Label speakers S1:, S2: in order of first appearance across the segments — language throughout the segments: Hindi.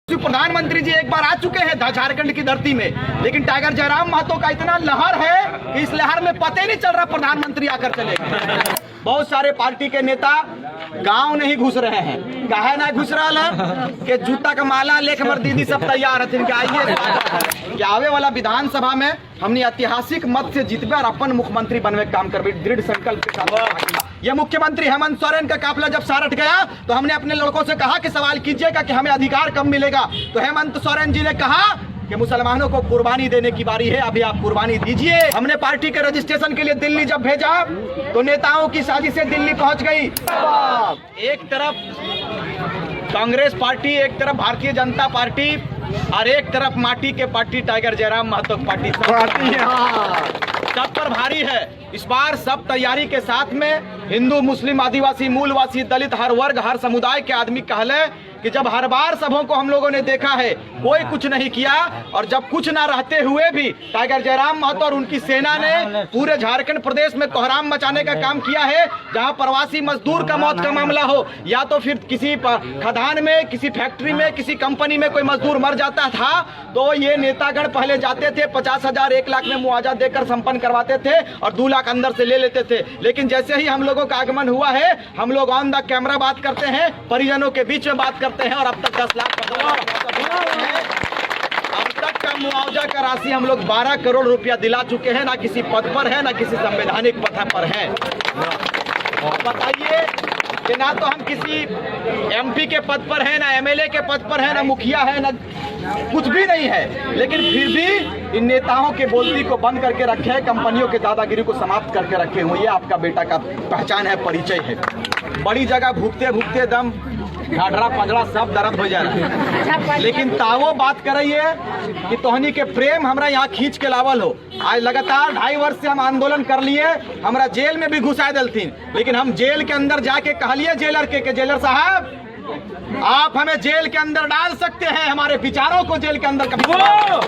S1: प्रधानमंत्री जी एक बार आ चुके हैं झारखंड की धरती में, लेकिन टाइगर जयराम महतो का इतना लहर है कि इस लहर में पता ही नहीं चल रहा प्रधानमंत्री आकर चले गए। बहुत सारे पार्टी के नेता गांव नहीं घुस रहे हैं, काहे ना घुस रहा है कि जूता का माला लेके हमारे दीदी सब तैयार है कि आइए कि आवे वाला विधानसभा में हमने ऐतिहासिक मत से जीतबे और अपन मुख्यमंत्री बनने का काम करबे दृढ़ संकल्प के साथ। यह मुख्यमंत्री हेमंत सोरेन का काफिला जब सारठ गया तो हमने अपने लड़कों से कहा कि सवाल कीजिएगा कि हमें अधिकार कब मिलेगा, तो हेमंत सोरेन जी ने कहा कि मुसलमानों को कुर्बानी देने की बारी है, अभी आप कुर्बानी दीजिए। हमने पार्टी के रजिस्ट्रेशन के लिए दिल्ली जब भेजा तो नेताओं की साजिशें दिल्ली पहुंच गई। एक तरफ कांग्रेस पार्टी, एक तरफ भारतीय जनता पार्टी और एक तरफ माटी के party tiger Jairam Mahto party सब पर भारी है। इस बार सब तैयारी के साथ में हिंदू, मुस्लिम, आदिवासी, मूलवासी, दलित, हर वर्ग हर समुदाय के आदमी कहले कि जब हर बार सबों को हम लोगों ने देखा है कोई कुछ नहीं किया, और जब कुछ ना रहते हुए भी टाइगर जयराम महतो और उनकी सेना ने पूरे झारखंड प्रदेश में कोहराम मचाने का काम किया है। जहां प्रवासी मजदूर का मौत का मामला हो या तो फिर किसी खदान में, किसी फैक्ट्री में, किसी कंपनी में कोई मजदूर मर जाता था तो ये नेतागण पहले जाते थे 50,000 1 लाख में मुआवजा देकर संपन्न करवाते थे और 2 लाख अंदर से ले लेते थे। लेकिन जैसे ही हम लोगों का आगमन हुआ है हम लोग ऑन द कैमरा बात करते हैं, परिजनों के बीच में बात करते हैं और अब तक 10 लाख अब तक का मुआवजा का राशि हम लोग 12 करोड़ रुपया दिला चुके हैं। ना किसी पद पर है ना किसी संवैधानिक पद पर है। बताइए कि ना तो हम किसी एमपी के पद पर है, ना एमएलए के पद पर है, ना मुखिया है, ना कुछ भी नहीं है, लेकिन फिर भी इन नेताओं के बोलती को बंद करके रखे हैं, कंपनियों के दादागिरी को समाप्त करके रखे हुए। ये आपका बेटा का पहचान है, परिचय है। बड़ी जगह भूखते भूखते दम घाटरा पंजरा सब दर्द हो जा रहा है, लेकिन तावो बात कर रही है कि तोहनी के प्रेम हमरा यहाँ खींच के लावल हो। आज लगातार 2.5 वर्ष से हम आंदोलन कर लिए, हमरा जेल में भी घुसा दलथिन, लेकिन हम जेल के अंदर जाके कहलिए जेलर के जेलर साहब आप हमें जेल के अंदर डाल सकते हैं, हमारे विचारों को जेल के अंदर कभी आप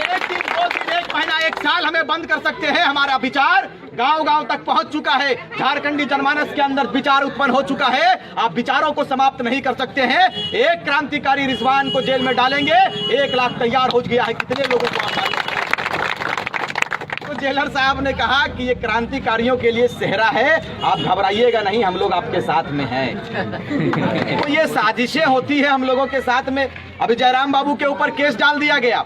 S1: 1 दिन 2 दिन 1 महीना 1 साल हमें बंद कर सकते हैं। हमारा विचार गांव-गांव तक पहुंच चुका है, झारखंडी जनमानस के अंदर विचार उत्पन्न हो चुका है। आप विचारों को समाप्त नहीं कर सकते हैं। एक क्रांतिकारी रिजवान को जेल में डालेंगे, 1 लाख तैयार हो गया है, कितने लोगों को आप डालेंगे? तो जेलर साहब ने कहा कि ये क्रांतिकारियों के लिए सेहरा है, आप घबराइएगा नहीं, हम लोग आपके साथ में हैं। तो ये साजिशें होती है हम लोगों के साथ में। अभी जयराम बाबू के ऊपर केस डाल दिया गया,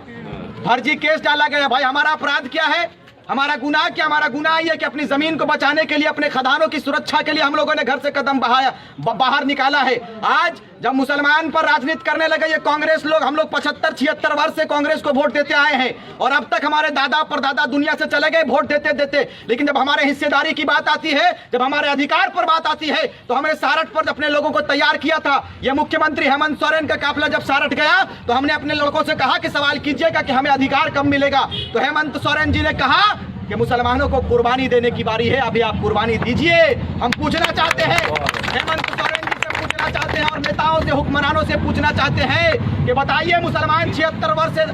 S1: फर्जी केस डाला गया। भाई हमारा अपराध क्या है, हमारा गुनाह क्या? हमारा गुनाह ये कि अपनी जमीन को बचाने के लिए, अपने खदानों की सुरक्षा के लिए हम लोगों ने घर से कदम बाहर निकाला है। आज जब मुसलमान पर राजनीति करने लगे ये कांग्रेस लोग, हम लोग 75-76 वर्ष से कांग्रेस को वोट देते आए हैं और अब तक हमारे दादा परदादा दुनिया से चले गए वोट देते देते, लेकिन जब हमारे हिस्सेदारी की बात आती है, जब हमारे अधिकार पर बात आती है, तो हमने सारठ पर अपने लोगों को तैयार किया था। यह मुख्यमंत्री हेमंत सोरेन का काफिला जब सारठ गया तो हमने अपने लड़कों से कहा कि सवाल कीजिएगा कि हमें अधिकार कब मिलेगा, तो हेमंत सोरेन जी ने कहा कि मुसलमानों को कुर्बानी देने की बारी है, अभी आप कुर्बानी दीजिए। हम पूछना चाहते हैं, हेमंत सोरेन जी से पूछना चाहते हैं और नेताओं से, हुक्मरानों से पूछना चाहते हैं कि बताइए मुसलमान 76 वर्ष से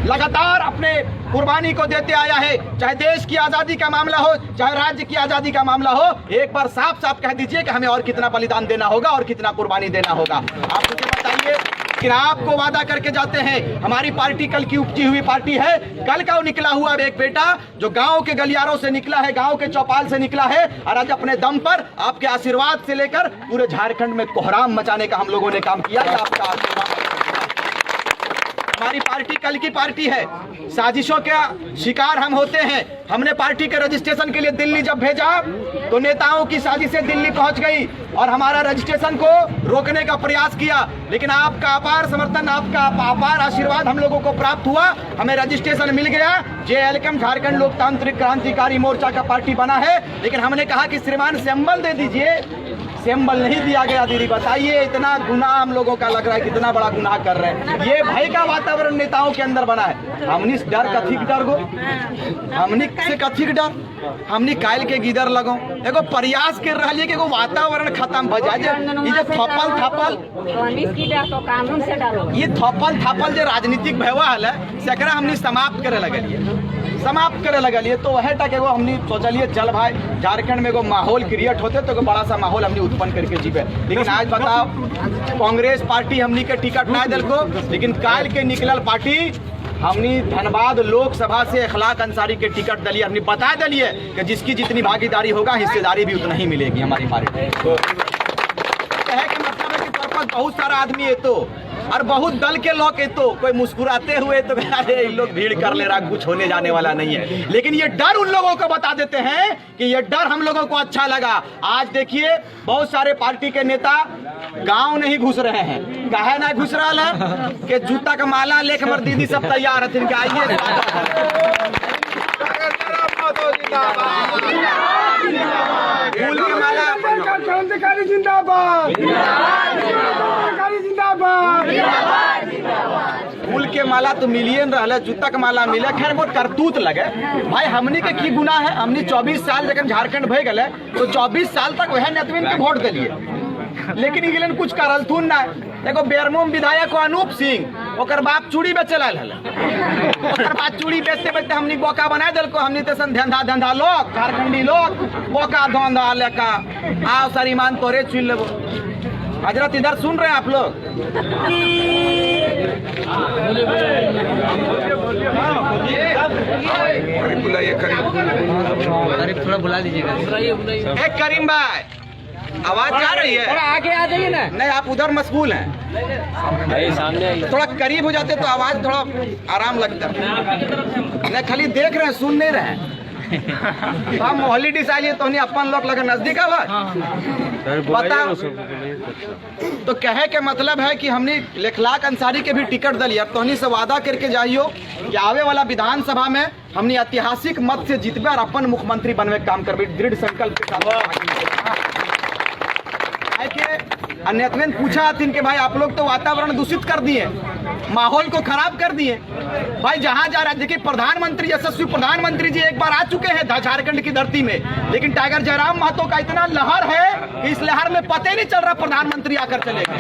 S1: लगातार अपने कुर्बानी को देते आया है, चाहे देश की आजादी का मामला हो, चाहे राज्य की आजादी का मामला हो। एक बार साफ साफ कह दीजिए कि हमें और कितना बलिदान देना होगा और कितना कुर्बानी देना होगा। आप मुझे बताइए कि आपको वादा करके जाते हैं, हमारी पार्टी कल की उपजी हुई पार्टी है, कल का वो निकला हुआ एक बेटा जो गांव के गलियारों से निकला है, गांव के चौपाल से निकला है और आज अपने दम पर आपके आशीर्वाद से लेकर पूरे झारखंड में कोहराम मचाने का हम लोगों ने काम किया है। आपका आशीर्वाद, हमारी पार्टी कल की पार्टी है, साजिशों का शिकार हम होते हैं। हमने पार्टी के रजिस्ट्रेशन के लिए दिल्ली जब भेजा तो नेताओं की साजिशें दिल्ली पहुंच गई और हमारा रजिस्ट्रेशन को रोकने का प्रयास किया, लेकिन आपका अपार समर्थन, आपका अपार आशीर्वाद हम लोगों को प्राप्त हुआ, हमें रजिस्ट्रेशन मिल गया। JLKM झारखंड लोकतांत्रिक क्रांतिकारी मोर्चा का पार्टी बना है, लेकिन हमने कहा कि श्रीमान सिंबल दे दीजिए, सिंबल नहीं दिया गया। दीदी बताइए, इतना गुनाह हम लोगों का लग रहा है, कितना बड़ा गुनाह कर रहे हैं। ये भय का वातावरण नेताओं के अंदर बना है। हमनी डर कथी के डर गो, हमनी से कथी के डर, हमनी कायल के गिदर लगो एगो प्रयास कर रहा है कि एगो वातावरण खत्म हो जाए। ये थपल थपल ये थपल थपल जो राजनीतिक भयवा है, सेकरा हमनी समाप्त करे लगे। समाप्त करे लगल। ये तो वह टके वो हमने सोचलिए चल भाई झारखंड में एगो माहौल क्रिएट होते तो बड़ा सा माहौल हमने उत्पन्न करके जीवे। लेकिन आज बताओ कांग्रेस पार्टी हमनी के टिकट ना दिल को, लेकिन काल के निकलल पार्टी हमनी धनबाद लोकसभा से अखलाक अंसारी के टिकट दलिए। हमने बता दिलिए कि जिसकी जितनी भागीदारी होगा हिस्सेदारी भी उतना ही मिलेगी हमारी पार्टी। तो कहे के मतलब है कि पर्पस बहुत सारा आदमी है तो और बहुत दल के लोग है तो कोई मुस्कुराते हुए तो अरे इन लोग भीड़ कर ले रहा, कुछ होने जाने वाला नहीं है। लेकिन ये डर उन लोगों को बता देते हैं कि ये डर हम लोगों को अच्छा लगा। आज देखिए बहुत सारे पार्टी के नेता गांव नहीं घुस रहे हैं। काहे ना घुस रहा है कि जूता का माला लेकर हमारे दीदी सब तैयार है इनके आइए। फूल के माला
S2: क्रांतिकारी जिंदाबाद, क्रांतिकारी जिंदाबाद।
S1: फूल के माला तो मिलिए न रहा, जूता का माला मिले। खैर वो करतूत लगे भाई, हमनी के की गुनाह है। हमनी 24 साल जब झारखंड भय गए तो 24 साल तक वह नेतविन के वोट दिलिए, लेकिन इगलन कुछ करलथुन ना। देखो बेरमो में अनूप सिंह ओकर बाप चूड़ी बेचे लाल हल, ओकर बाद चूड़ी बेचते बेचते हमनी बोका बना दिल को। हमनी तो धंधा लोग झारखंडी लोग बोका धंधा लेका आओ सर ईमान तोरे चुन लेबो। हजरत इधर सुन रहे हैं आप लोग?
S3: थोड़ा बुला दीजिएगा।
S1: एक करीम भाई आवाज जा रही है?
S3: थोड़ा आगे आ जाइए ना।
S1: नहीं आप उधर मशगूल हैं,
S3: सामने
S1: थोड़ा करीब हो जाते तो आवाज थोड़ा आराम लगता। नहीं खाली देख रहे हैं, सुन नहीं रहे हैं। तो हम मोहल्ली डिस आइए तो अपन लोग लगे नजदीक आवाज बताओ। तो कहे के मतलब है कि हमने लेखलाक अंसारी के भी टिकट दिली। अब तोहनी से वादा करके जाइयो कि आवे वाला विधानसभा में हमने ऐतिहासिक मत से जीतबे और अपन मुख्यमंत्री बनवे का काम करबे दृढ़ संकल्प के साथ। अन्यत्वेन पूछा कि भाई आप लोग तो वातावरण दूषित कर दिए, माहौल को खराब कर दिए। भाई जहां जा रहा देखिए प्रधानमंत्री यशस्वी प्रधानमंत्री जी एक बार आ चुके हैं झारखंड की धरती में, लेकिन टाइगर जयराम महतो का इतना लहर है कि इस लहर में पता ही नहीं चल रहा प्रधानमंत्री आकर चले गए।